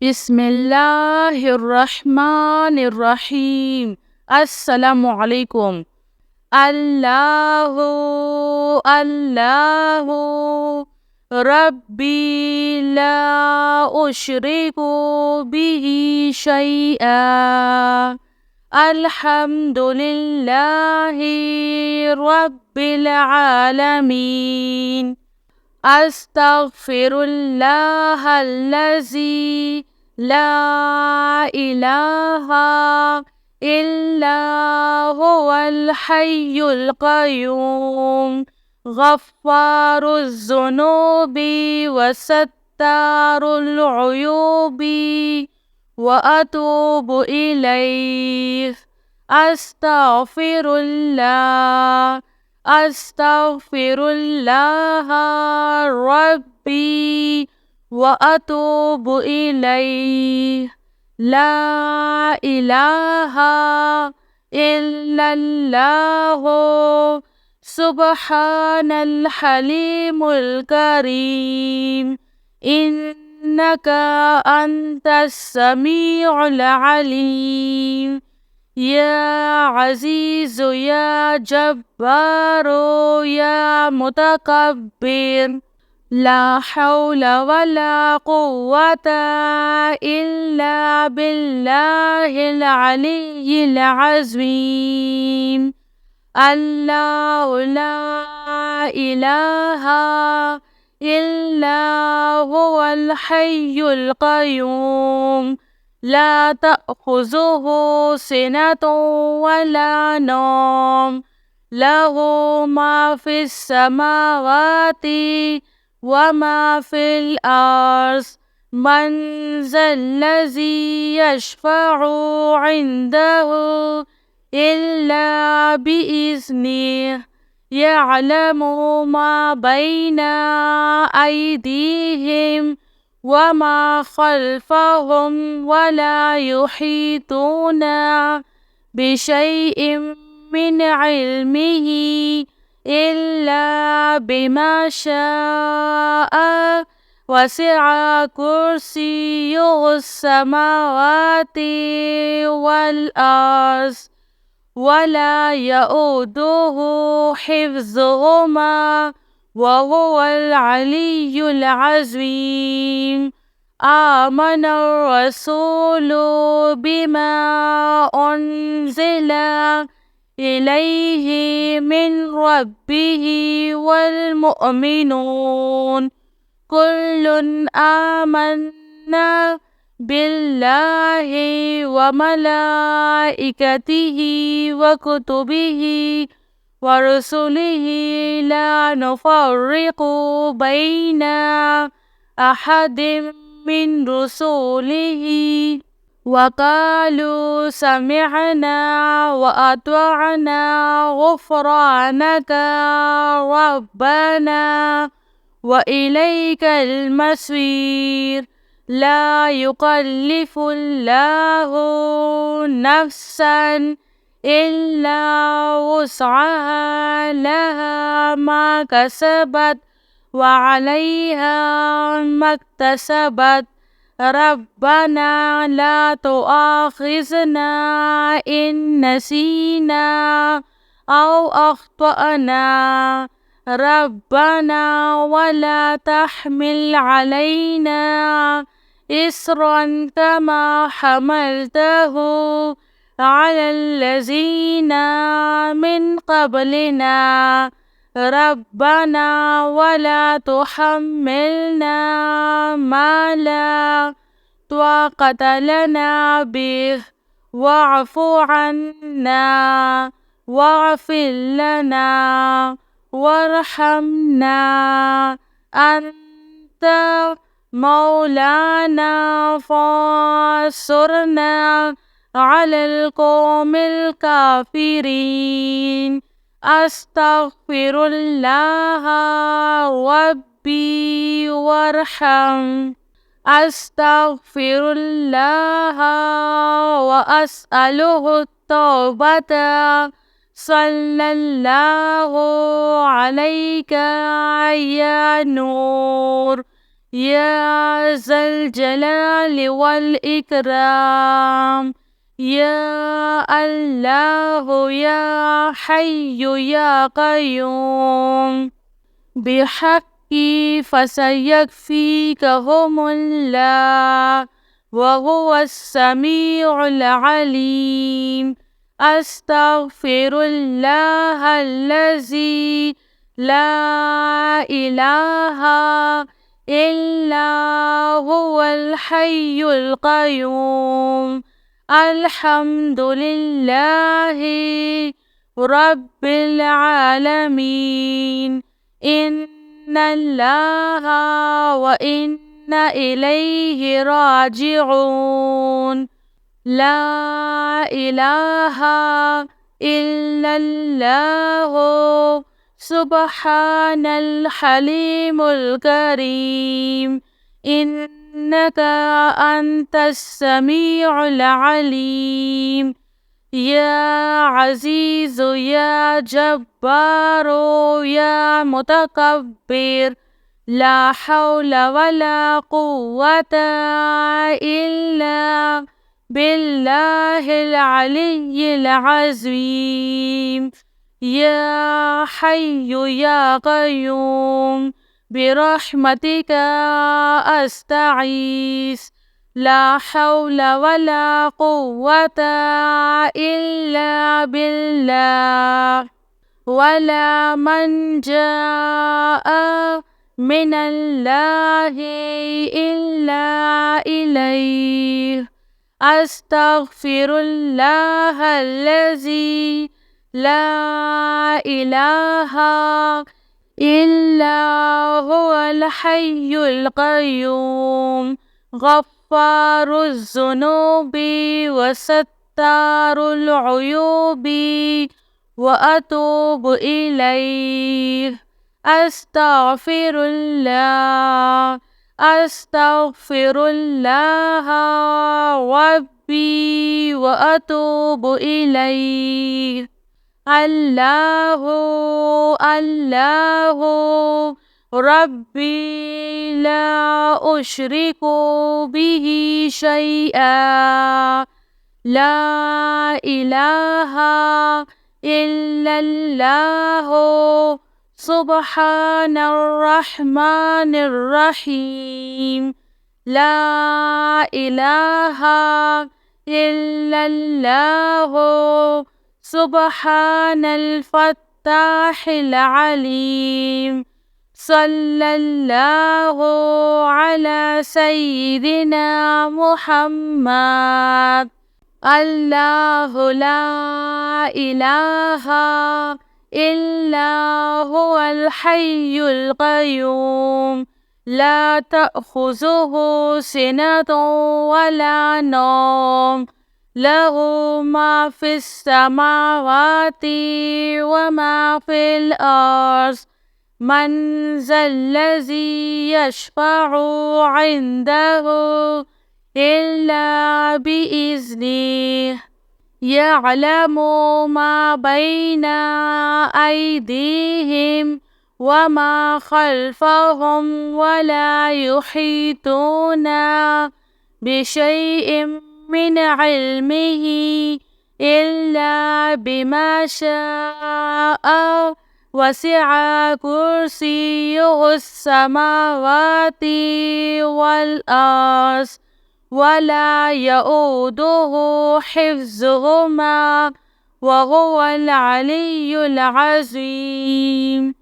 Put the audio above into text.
बिस्मिल्लाहिर्रहमानिर्रहीम। अस्सलामु अलैकुम। अल्लाहु अल्लाहु रब्बी ला उशरिकु बिही शैआ। अल्हम्दुलिल्लाहि रब्बिल आलमीन। अस्तगफिरुल्लाहल्लज़ी ला इलाहा इल्ला हुवल हय्युल क़य्यूम। गफ़्फ़ारुज़्ज़ुनूबि वसत्तारुल उयूबि व अतूबु इलैह। अस्तगफिरुल्लाह अस्तगफिरुल्लाह रब्बी व अतूबु इलैह। ला इलाहा इल्लल्लाहु सुब्हानल हलीमुल करीम। इन्नका अंतस समीउल अलीम। या अज़ीज़ु या जब्बारो या मुतकब्बिर। ला हौला वला कुव्वता इल्ला बिल्लाहिल अलिय्यिल अज़ीम। अल्लाहु ला इलाहा इल्ला हुवल हय्युल क़य्यूम। ला तअख़ुज़ुहु सिनतुन वला नौम। लहु मा फ़िस समावाति व मा फ़िल अर्ज़। मन ज़ल्लज़ी यशफ़अु इंदहु इल्ला बिइज़्निह। यअलमु मा बैना अयदीहिम व मा ख़ल्फ़हुम वला युहीतूना बिशैइन मिन इल्मिही इल्ला बिमा शाअ। वसिअ कुर्सियुहुस समावाति वल अर्ज़ वला यऊदुहु हिफ्ज़ुहुमा वहुवल अलिय्युल अज़ीम। आमनर रसूलु बिमा उन्ज़िला इलैहि मिन रब्बिही वल मुअमिनून कुल्लुन आमन्ना बिल्लाहि व मलाइकतिही व कुतुबिही व रुसुलिही ला नुफ़र्रिक़ु बैना अहदिम मिन रुसुलिही व क़ालू समिअना व अतअना ग़ुफ़्रानका रब्बना व इलैकल मसीर। ला युकल्लिफ़ुल्लाहु नफ़्सन इल्ला वुस्अहा लहा मा कसबत व अलैहा मक्तसबत। रब्बना ला तुआख़िज़ना इन नसीना औ अख़्तअना। रब्बना वला तहमिल अलैना इस्रन कमा हमलतहु अलल्लज़ीना मिन क़ब्लिना। रब्बना वला तुहम्मिलना मा ला ताक़त लना बिह वअफ़ु अन्ना वग़फ़िर लना वरहमना। अंत मौलाना फ़ांसुरना अलल क़ौमिल काफ़िरीन। अस्तग़फ़िरुल्लाह रब्बी वरहम। अस्तग़फ़िरुल्लाह व अस्अलुहु तौबता। सल्लल्लाहु अलैका या नूर يا ذا الجلال والإكرام. يا الله يا حي يا قيوم بحقي فسيكفيكهم الله وهو السميع العليم. أستغفر الله الذي لا إله إلا هو الحي القيوم. الحمد لله رب العالمين. إن الله وإنا إليه راجعون. لا إله إلا الله سبحان الحليم الكريم. إنك أنت السميع العليم. يا عزيز يا جبار يا متكبر لا حول ولا قوة إلا بالله العلي العظيم. يا حي يا قيوم برحمتك أستغيث لا حول ولا قوة إلا بالله. ولا من جاء من الله إلا إليه. أستغفر الله الذي لا إله إلا هو الحي القيوم غفار الذنوب وستار العيوب وأتوب إليه. أستغفر الله أستغفر الله ربي وأتوب إليه. الله الله ربي لا أشرك به شيئا. لا إله إلا الله سبحان الرحمن الرحيم. لا إله إلا الله سبحان الفتاح العليم. صلى الله على سيدنا محمد. الله لا إله إلا هو الحي القيوم لا تأخذه سنة ولا نوم له ما في السماوات وما في الأرض. من ذا الذي يشفع عنده إلا بإذنه. يعلم ما بين أيديهم وما خلفهم ولا يحيطون بشيء من علمه إلا بما شاء. وسع كرسيه السماوات والأرض ولا يؤوده حفظهما وهو العلي العظيم.